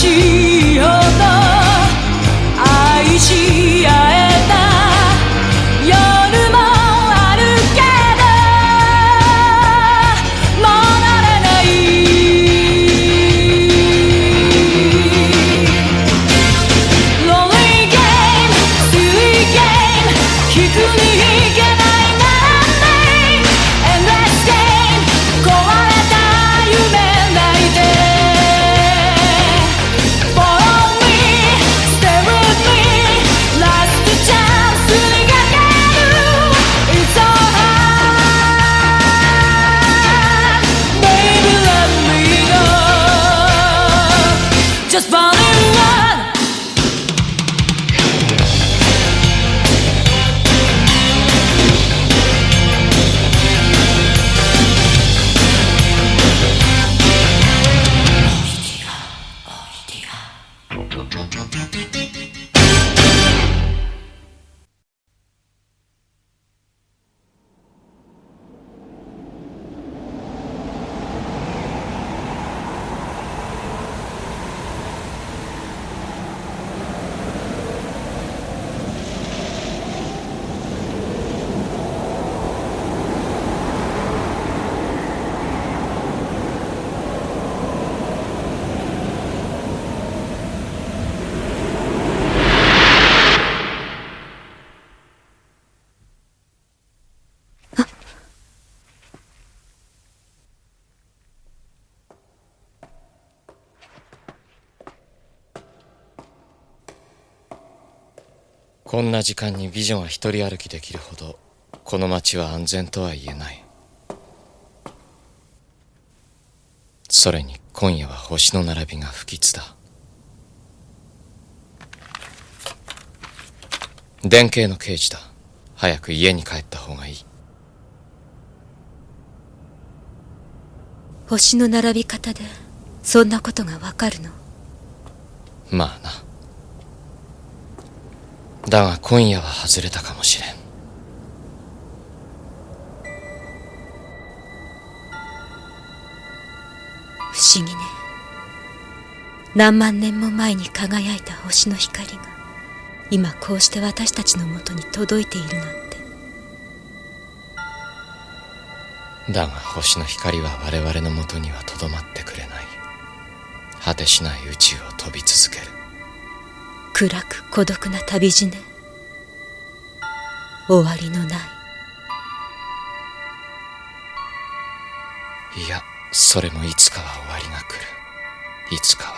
しいほど愛し合えた夜もあるけど戻れない Lonely game silly game 引くに引けないなんて Endless game 壊れた夢泣いて Follow me stay with me last chance にかける It's so hard Baby let me go Just fall in loveこんな時間にビジョンは一人歩きできるほどこの街は安全とは言えない。それに今夜は星の並びが不吉だ。電警の刑事だ。早く家に帰った方がいい。星の並び方でそんなことがわかるの？まあな。だが今夜は外れたかもしれん。不思議ね。何万年も前に輝いた星の光が今こうして私たちのもとに届いているなんて。だが星の光は我々のもとにはとどまってくれない。果てしない宇宙を飛び続ける。暗く孤独な旅路ね。終わりのない。いや、それもいつかは終わりが来る。いつかは。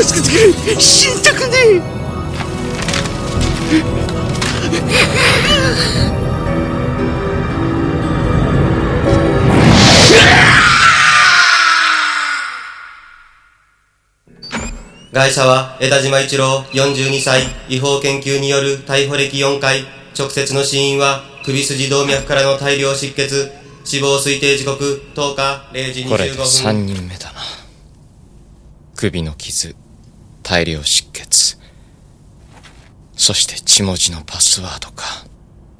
助けてくれ、死にたくねえ。ガイシャは枝島一郎42歳、違法研究による逮捕歴4回、直接の死因は首筋動脈からの大量出血、死亡推定時刻10日0時25分。これで3人目だな。首の傷、大量出血、そして血文字のパスワードか。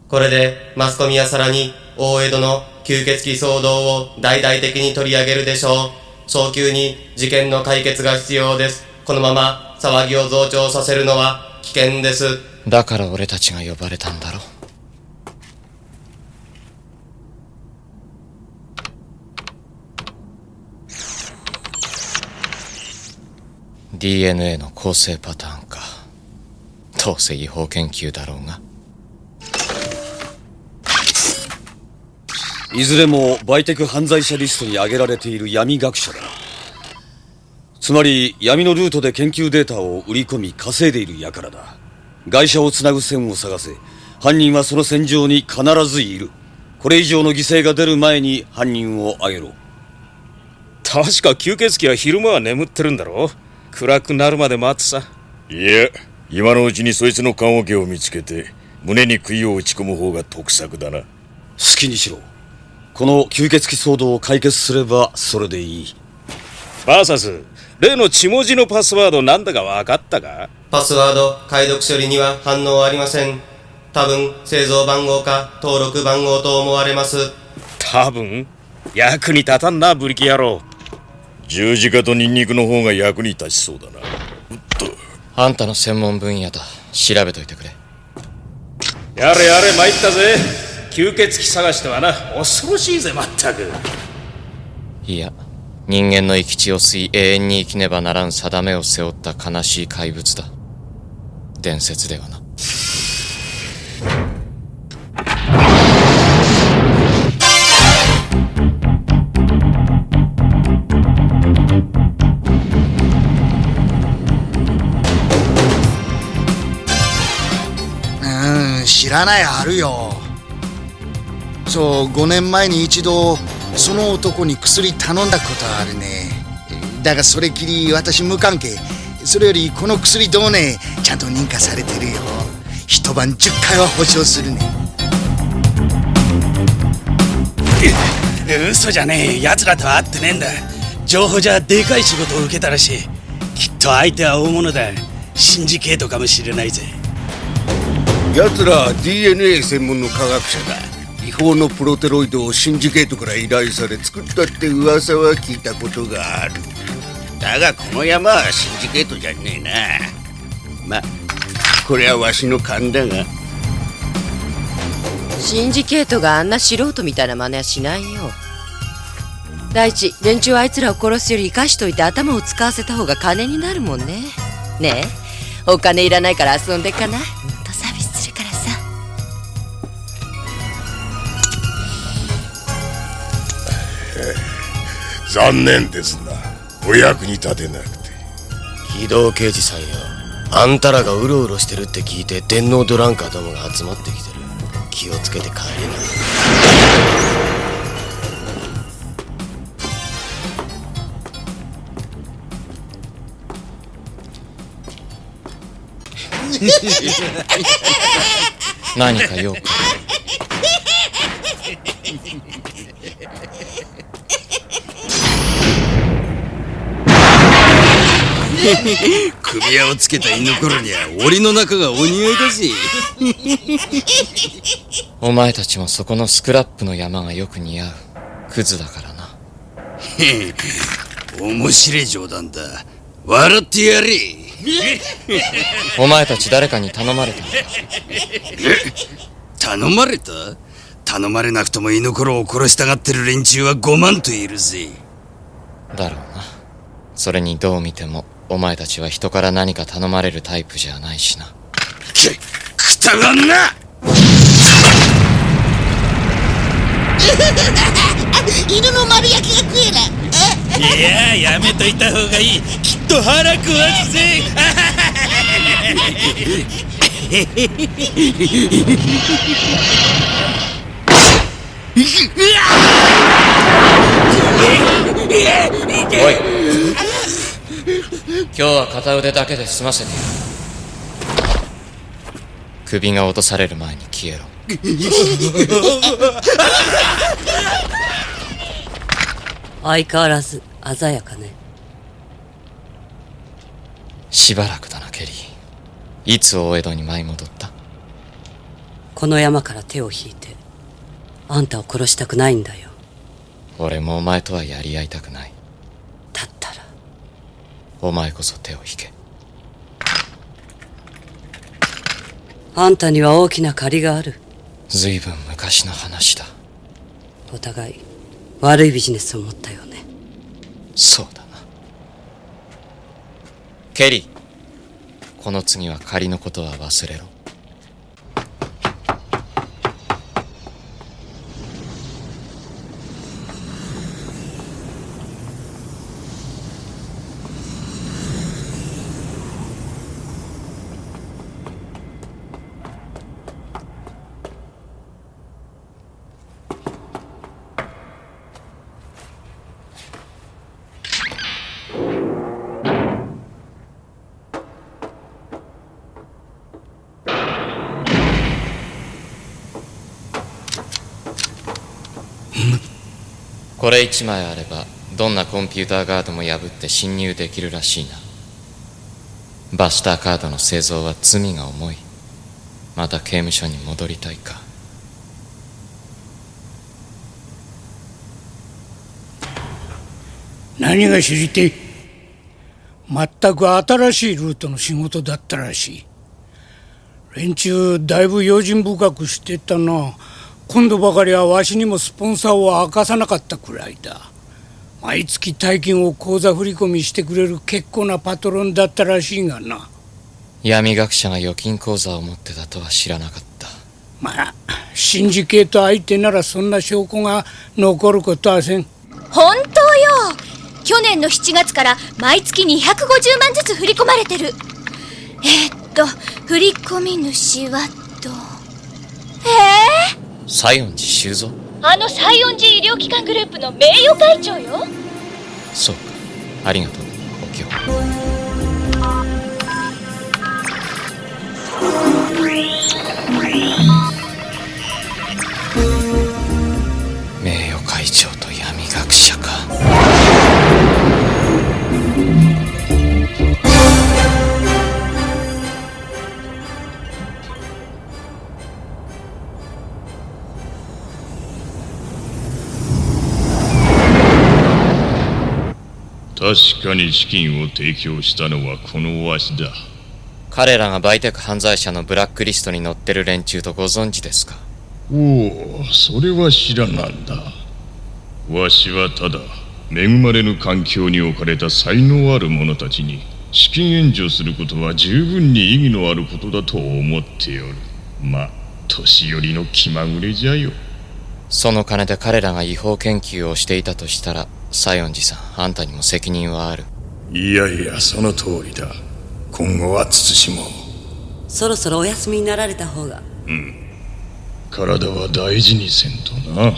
これでマスコミはさらに大江戸の吸血鬼騒動を大々的に取り上げるでしょう。早急に事件の解決が必要です。このまま騒ぎを増長させるのは危険です。だから俺たちが呼ばれたんだろ。DNA の構成パターンか。どうせ違法研究だろうが。いずれもバイテク犯罪者リストに挙げられている闇学者だ。つまり闇のルートで研究データを売り込み稼いでいる輩だ。外車をつなぐ線を探せ。犯人はその線上に必ずいる。これ以上の犠牲が出る前に犯人を挙げろ。確か吸血鬼は昼間は眠ってるんだろ。暗くなるまで待ってさ。いや、今のうちにそいつの棺桶を見つけて胸に杭を打ち込む方が得策だな。好きにしろ。この吸血鬼騒動を解決すればそれでいい。バーサス、例の血文字のパスワードなんだか分かったか？パスワード解読処理には反応ありません。多分製造番号か登録番号と思われます。多分役に立たんな、ブリキ野郎。十字架とニンニクの方が役に立ちそうだな。あんたの専門分野だ。調べといてくれ。やれやれ、参ったぜ。吸血鬼探してはな、恐ろしいぜ、まったく。いや、人間の生き血を吸い永遠に生きねばならん定めを背負った悲しい怪物だ。伝説ではな。知らないあるよ。そう、5年前に一度その男に薬頼んだことあるね。だがそれきり私無関係。それよりこの薬どうね、ちゃんと認可されてるよ。一晩10回は保証するね。嘘じゃねえ。奴らとは会ってねえんだ。情報じゃでかい仕事を受けたらしい。きっと相手は大物だ。シンジケートかもしれないぜ。奴ら DNA 専門の科学者だ。違法のプロテロイドをシンジケートから依頼され作ったって噂は聞いたことがある。だがこの山はシンジケートじゃねえな。ま、これはわしの勘だが。シンジケートがあんな素人みたいな真似はしないよ。第一、連中はあいつらを殺すより生かしといて頭を使わせた方が金になるもんね。ねえ、お金いらないから遊んでかない？とサービスするからさ。残念ですな、お役に立てなくて。機動刑事さんよ、あんたらがうろうろしてるって聞いて電脳ドランカーどもが集まってきてる。気をつけて帰れな。何か用か？首輪をつけた犬頃には檻の中がお似合いだぜ。お前たちもそこのスクラップの山がよく似合う。クズだからな。面白い冗談だ。笑ってやれ。お前たち誰かに頼まれたのか？頼まれた？頼まれなくとも犬頃を殺したがってる連中は5万といるぜ。だろうな。それにどう見てもお前たちは人から何か頼まれるタイプじゃないしな。くたがんな。犬の丸焼きが食えない。いや、やめといた方がいい。きっと腹食わすぜ。おい、今日は片腕だけで済ませてやる。首が落とされる前に消えろ。相変わらず鮮やかね。しばらくだな、ケリー。いつ大江戸に舞い戻った？この山から手を引いてあんたを殺したくないんだよ。俺もお前とはやり合いたくない。だったらお前こそ手を引け。あんたには大きな借りがある。ずいぶん昔の話だ。お互い悪いビジネスを持ったよね。そうだな。ケリー、この次は借りのことは忘れろ。これ1枚あればどんなコンピューターガードも破って侵入できるらしいな。バスターカードの製造は罪が重い。また刑務所に戻りたいか。何が知りてえ。全く新しいルートの仕事だったらしい。連中だいぶ用心深くしてったな。今度ばかりはわしにもスポンサーを明かさなかったくらいだ。毎月大金を口座振り込みしてくれる結構なパトロンだったらしいがな。闇学者が預金口座を持ってたとは知らなかった。まあシンジケート相手ならそんな証拠が残ることはせん。本当よ。去年の7月から毎月250万ずつ振り込まれてる。振り込み主はと。西園寺修造？あの西園寺医療機関グループの名誉会長よ。そうか、ありがとうお京。名誉会長と闇学者か。確かに資金を提供したのはこのわしだ。彼らがバイテク犯罪者のブラックリストに載ってる連中とご存知ですか？おお、それは知らなんだ。わしはただ恵まれぬ環境に置かれた才能ある者たちに資金援助することは十分に意義のあることだと思っておる。まあ年寄りの気まぐれじゃよ。その金で彼らが違法研究をしていたとしたら、西園寺さん、あんたにも責任はある。いやいや、その通りだ。今後は慎もう。そろそろお休みになられた方が。体は大事にせんとな。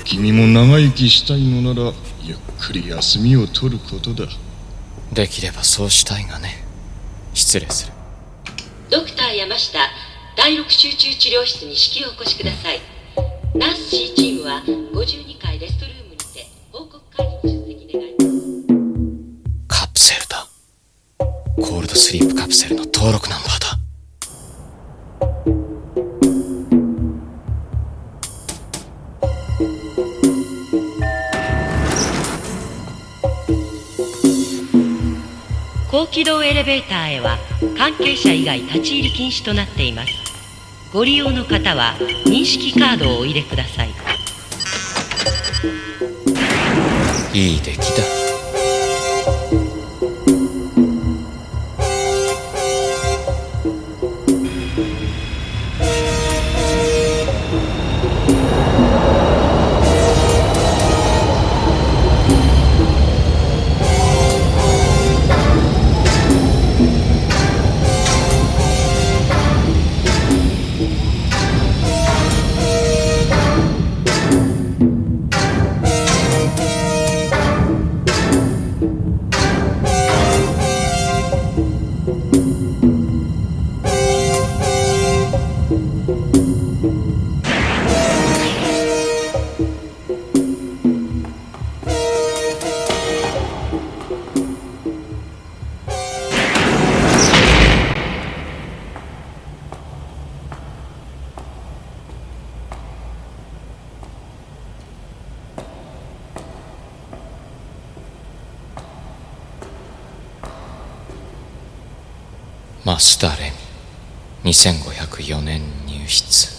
君も長生きしたいのならゆっくり休みを取ることだ。できればそうしたいがね。失礼する。ドクター山下、第6集中治療室に至急お越しください。ナース C チームは52階レストルームにて報告会議に出席願います。カプセルだ。コールドスリープカプセルの登録ナンバーだ。高機動エレベーターへは関係者以外立ち入り禁止となっています。ご利用の方は認識カードをお入れください。いい出来だ。増田レミ、2504年入室。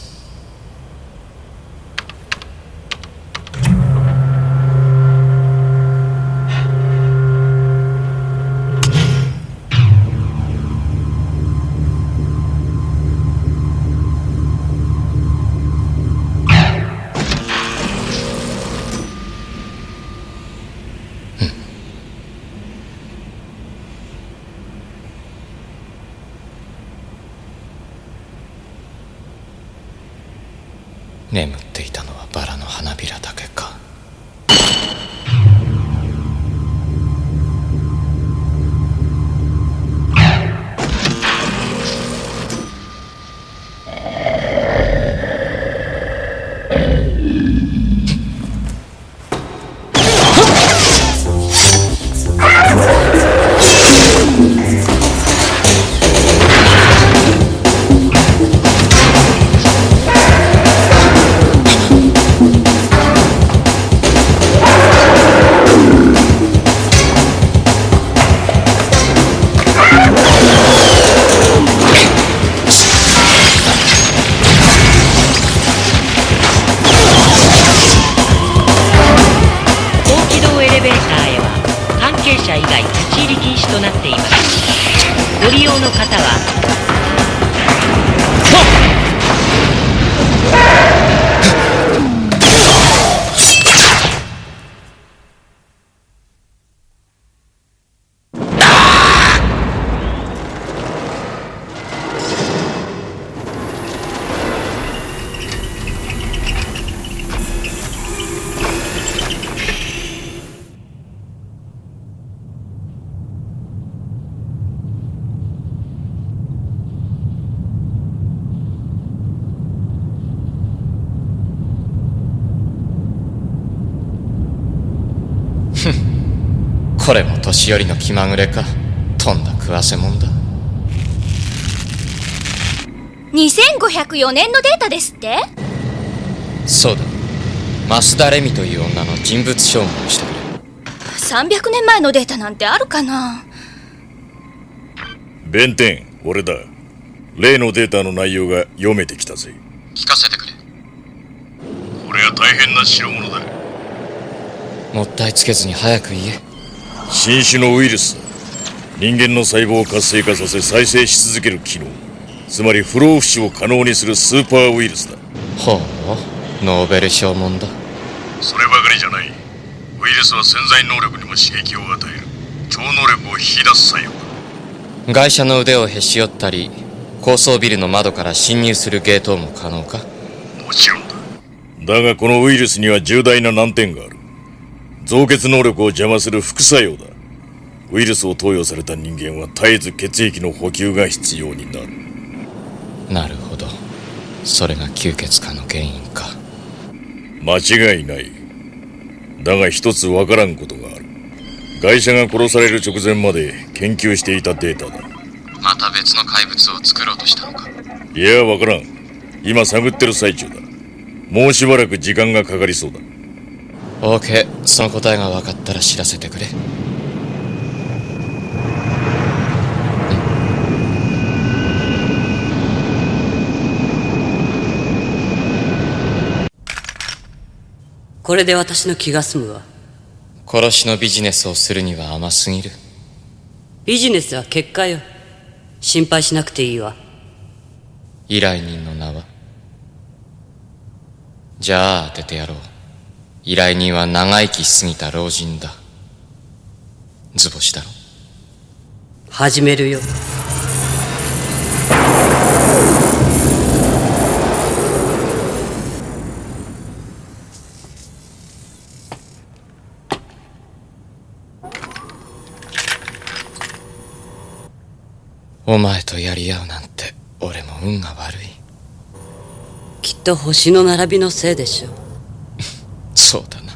眠っていたのはバラの花びらだけか。ご利用の方はこれも年寄りの気まぐれか。とんだ食わせもんだ。2504年のデータですって？そうだ。増田レミという女の人物証明をしてくれ。300年前のデータなんてあるかな？弁天、俺だ。例のデータの内容が読めてきたぜ。聞かせてくれ。これは大変な代物だ。もったいつけずに早く言え。新種のウイルスだ。人間の細胞を活性化させ再生し続ける機能、つまり不老不死を可能にするスーパーウイルスだ。ほう、ノーベル賞もんだ。そればかりじゃない。ウイルスは潜在能力にも刺激を与える超能力を引き出す作用だ。外車の腕をへし折ったり、高層ビルの窓から侵入するゲートも可能か？もちろんだ。だがこのウイルスには重大な難点がある。造血能力を邪魔する副作用だ。ウイルスを投与された人間は絶えず血液の補給が必要になる。なるほど。それが吸血化の原因か。間違いない。だが一つわからんことがある。外車が殺される直前まで研究していたデータだ。また別の怪物を作ろうとしたのか？いや、わからん。今探ってる最中だ。もうしばらく時間がかかりそうだ。オーケー、その答えが分かったら知らせてくれ。これで私の気が済むわ。殺しのビジネスをするには甘すぎる。ビジネスは結果よ。心配しなくていいわ。依頼人の名は？じゃあ当ててやろう。依頼人は長生きしすぎた老人だ。図星だろ。始めるよ。お前とやり合うなんて俺も運が悪い。きっと星の並びのせいでしょう。そうだな。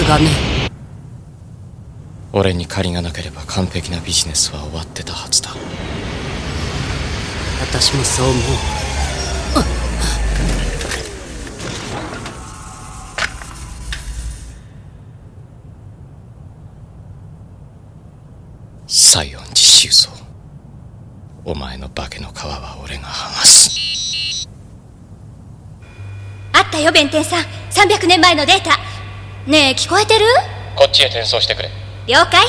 がね。俺に借りがなければ完璧なビジネスは終わってたはずだ。私もそう思う。西園寺修造、お前の化けの皮は俺が剥がす。あったよ弁天さん、300年前のデータ。ねえ聞こえてる？こっちへ転送してくれ。了解。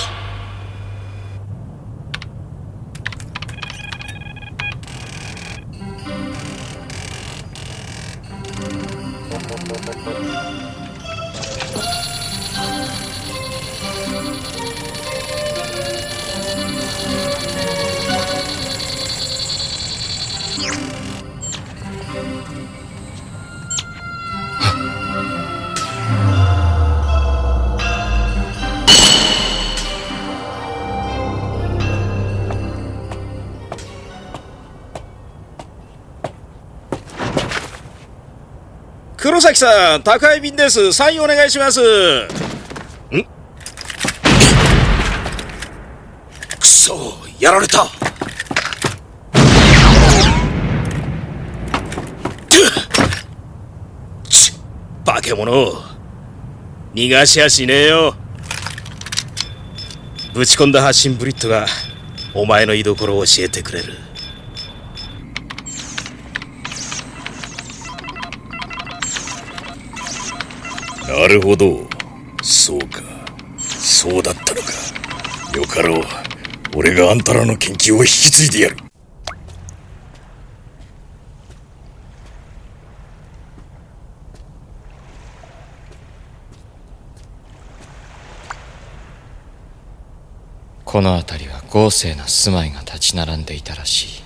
黒崎さん、宅配便です。サインお願いします。くそ、やられた。化け物、逃がしやしねえよ。ぶち込んだ発信ブリットがお前の居所を教えてくれる。なるほど、そうか、そうだったのか。よかろう、俺があんたらの研究を引き継いでやる。この辺りは豪勢な住まいが立ち並んでいたらしい。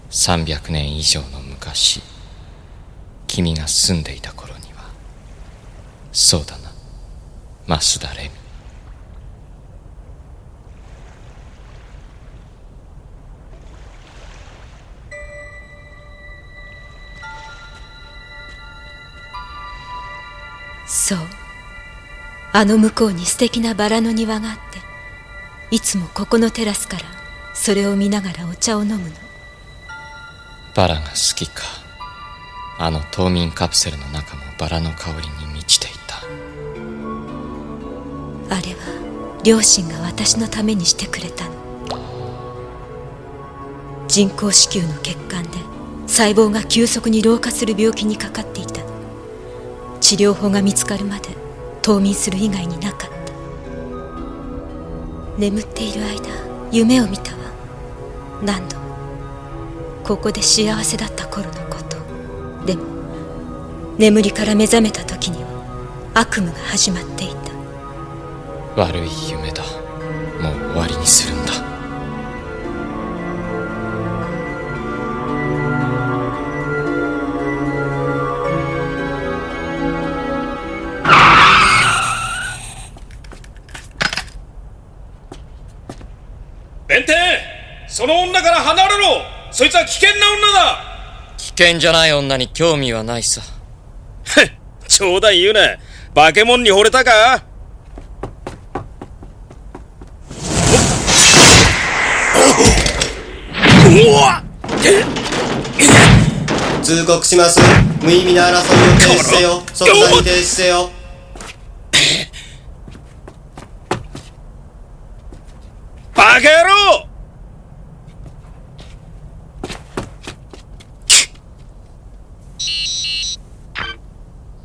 300年以上の昔、君が住んでいた頃には。そうだな、増田レミ。そう、あの向こうに素敵なバラの庭があって、いつもここのテラスからそれを見ながらお茶を飲むの。バラが好きか。あの冬眠カプセルの中もバラの香りに満ちていた。あれは両親が私のためにしてくれたの。人工子宮の血管で細胞が急速に老化する病気にかかっていたの。治療法が見つかるまで冬眠する以外になかった。眠っている間、夢を見たわ。何度も。ここで幸せだった頃のこと。でも眠りから目覚めた時には悪夢が始まっていた。悪い夢だ。もう終わりにするんだ。弁天、その女から離れろ。そいつは危険な女だ。危険じゃない女に興味はないさ。冗談言うな。化け物に惚れたか。通告します。無意味な争いを停止せよ。即座に停止せよ。バカ野郎！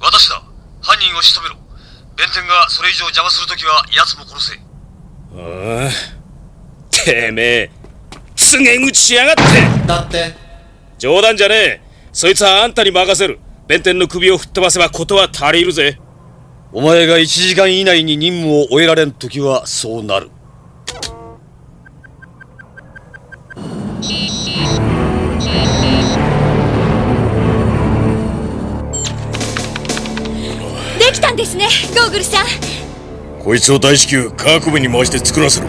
私だ。犯人を仕留めろ。弁天がそれ以上邪魔するときは奴も殺せ。ああ、てめえ、告げ口しやがって。だって冗談じゃねえ。そいつはあんたに任せる。弁天の首を吹っ飛ばせば事は足りるぜ。お前が1時間以内に任務を終えられんときはそうなる。できたんですね、ゴーグルさん。こいつを大至急科学部に回して作らせろ。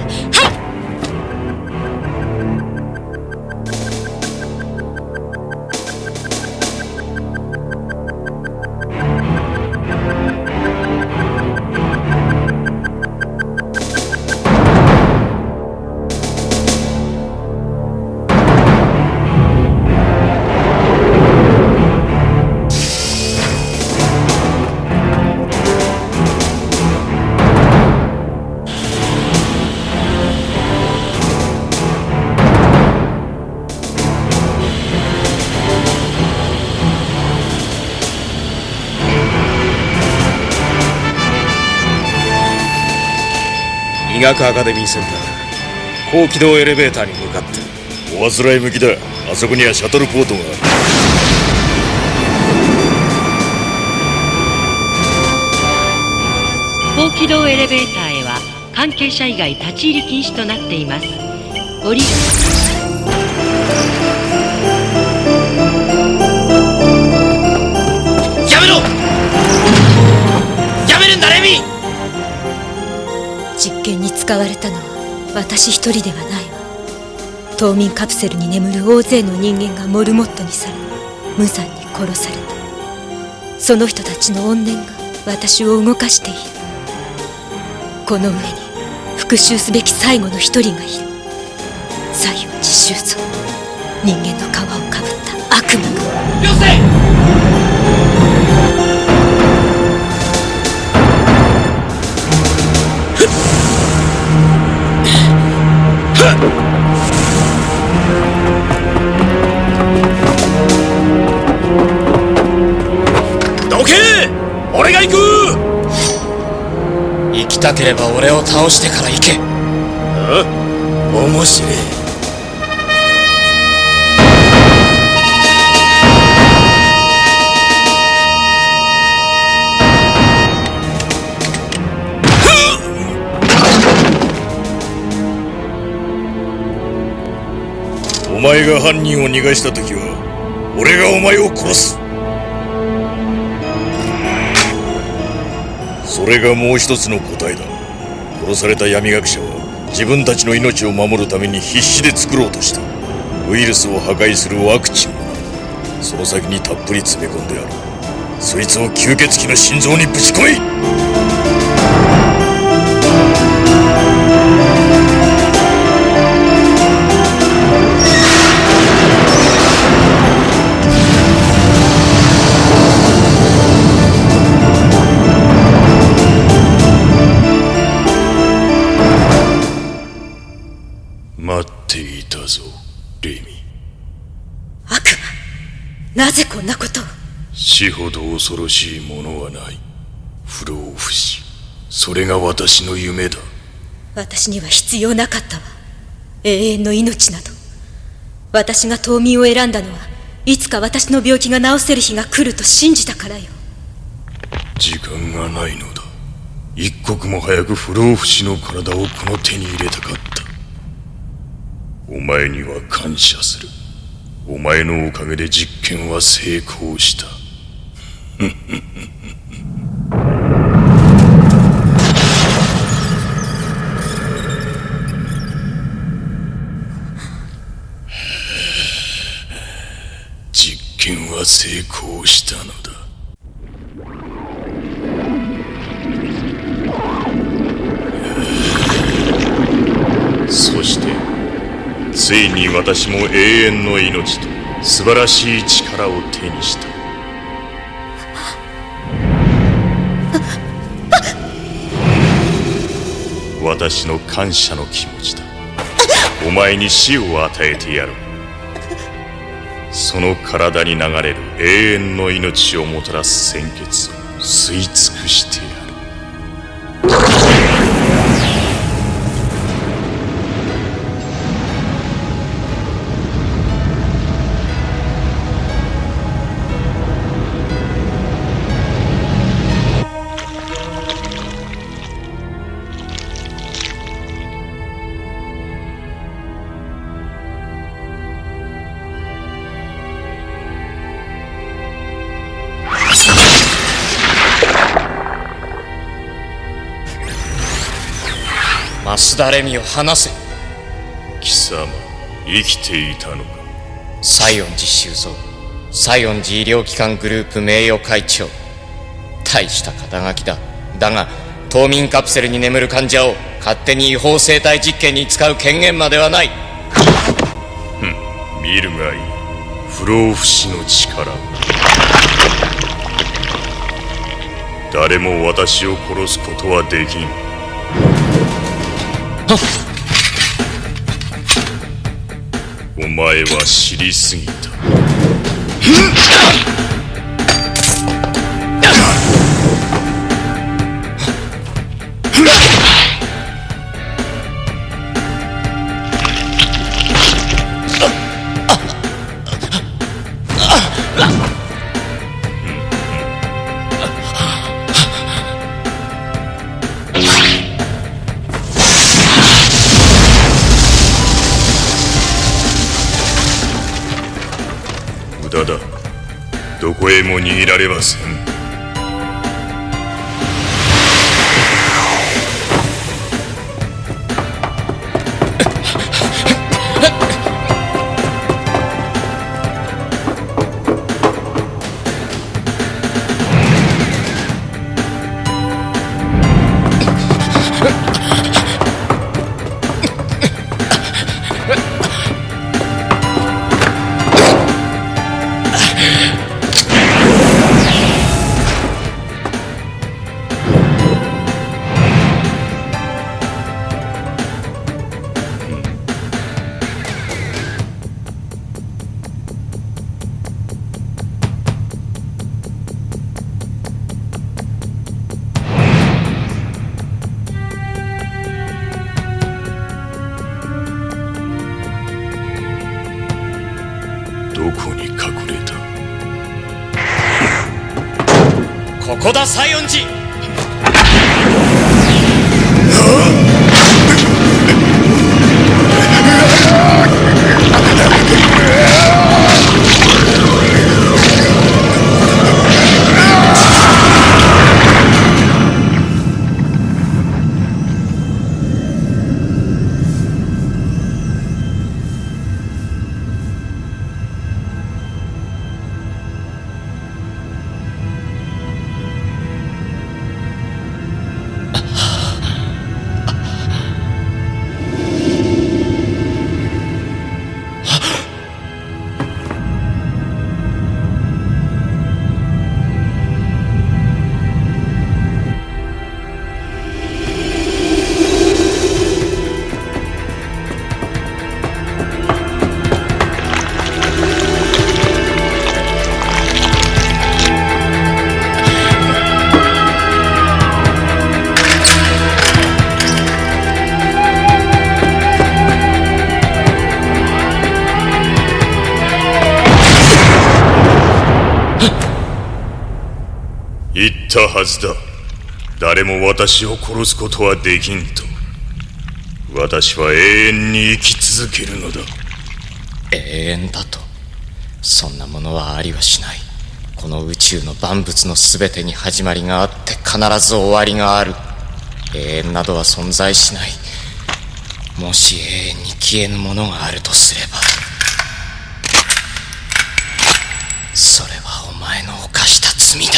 医学アカデミーセンター高機動エレベーターに向かって。おあつらい向きだ。あそこにはシャトルポートがある。高機動エレベーターへは関係者以外立ち入り禁止となっています。降りる。やめろ！やめるんだレミ！実験に使われたのは私一人ではないわ。冬眠カプセルに眠る大勢の人間がモルモットにされ無残に殺された。その人たちの怨念が私を動かしている。この上に復讐すべき最後の一人がいる。西園寺修造、人間の皮をかぶった悪魔が。よせ！どけ！俺が行く！行きたければ俺を倒してから行け。面白い。お前が犯人を逃がした時は俺がお前を殺す。それがもう一つの答えだ。殺された闇学者は自分たちの命を守るために必死で作ろうとしたウイルスを破壊するワクチンもその先にたっぷり詰め込んである。そいつを吸血鬼の心臓にぶち込め！待っていたぞ、レミ。悪魔、なぜこんなことを。死ほど恐ろしいものはない。不老不死、それが私の夢だ。私には必要なかったわ。永遠の命など。私が冬眠を選んだのはいつか私の病気が治せる日が来ると信じたからよ。時間がないのだ。一刻も早く不老不死の体をこの手に入れたかった。お前には感謝する。お前のおかげで実験は成功した。実験は成功したのだ。そしてついに私も永遠の命と素晴らしい力を手にした。私の感謝の気持ちだ。お前に死を与えてやる。その体に流れる永遠の命をもたらす鮮血を吸い尽くしてやる。増田レミを離せ。貴様、生きていたのか。西園寺修造、西園寺医療機関グループ名誉会長。大した肩書きだ。だが冬眠カプセルに眠る患者を勝手に違法生体実験に使う権限まではない。見るがいい。不老不死の力。誰も私を殺すことはできん。お前は知りすぎた。無駄だ。どこへも逃げられません。どこに隠れた？ここだ、西園寺。言ったはずだ。誰も私を殺すことはできんと。私は永遠に生き続けるのだ。永遠だと？そんなものはありはしない。この宇宙の万物のすべてに始まりがあって必ず終わりがある。永遠などは存在しない。もし永遠に消えぬものがあるとすれば、それはお前の犯した罪だ。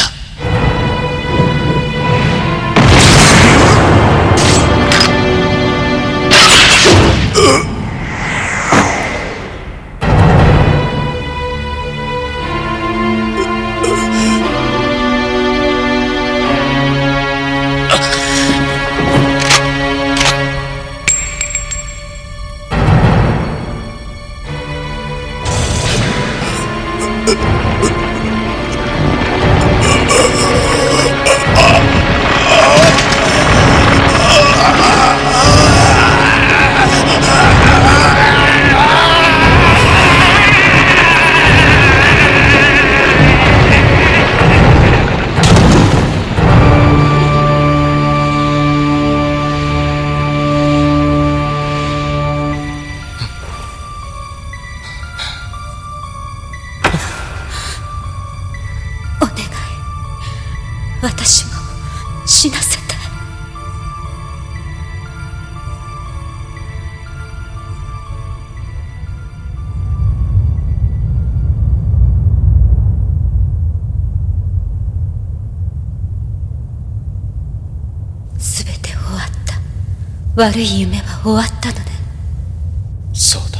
私も死なせて。すべて終わった。悪い夢は終わったのね。そうだ、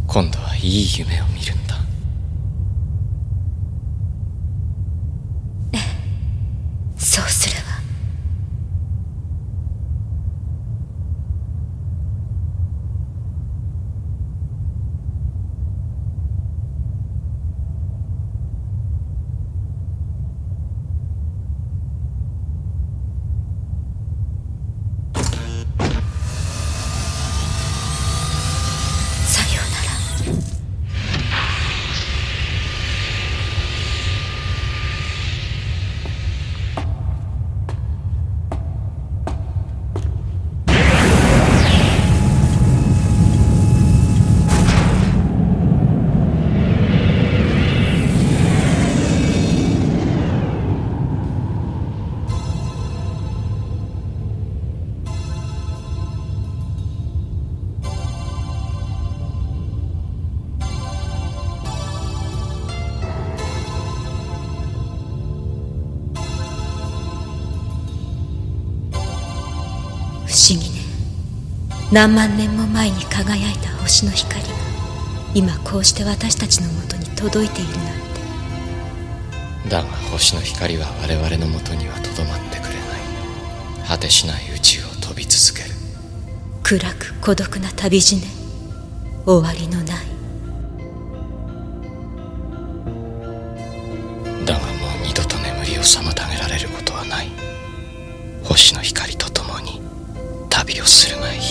今度はいい夢を見るんだ。そうするわ。さようなら。何万年も前に輝いた星の光が今こうして私たちのもとに届いているなんて。だが星の光は我々のもとにはとどまってくれない。果てしない宇宙を飛び続ける。暗く孤独な旅路ね。終わりのない。だがもう二度と眠りを妨げられることはない。星の光と共に旅をするがいい。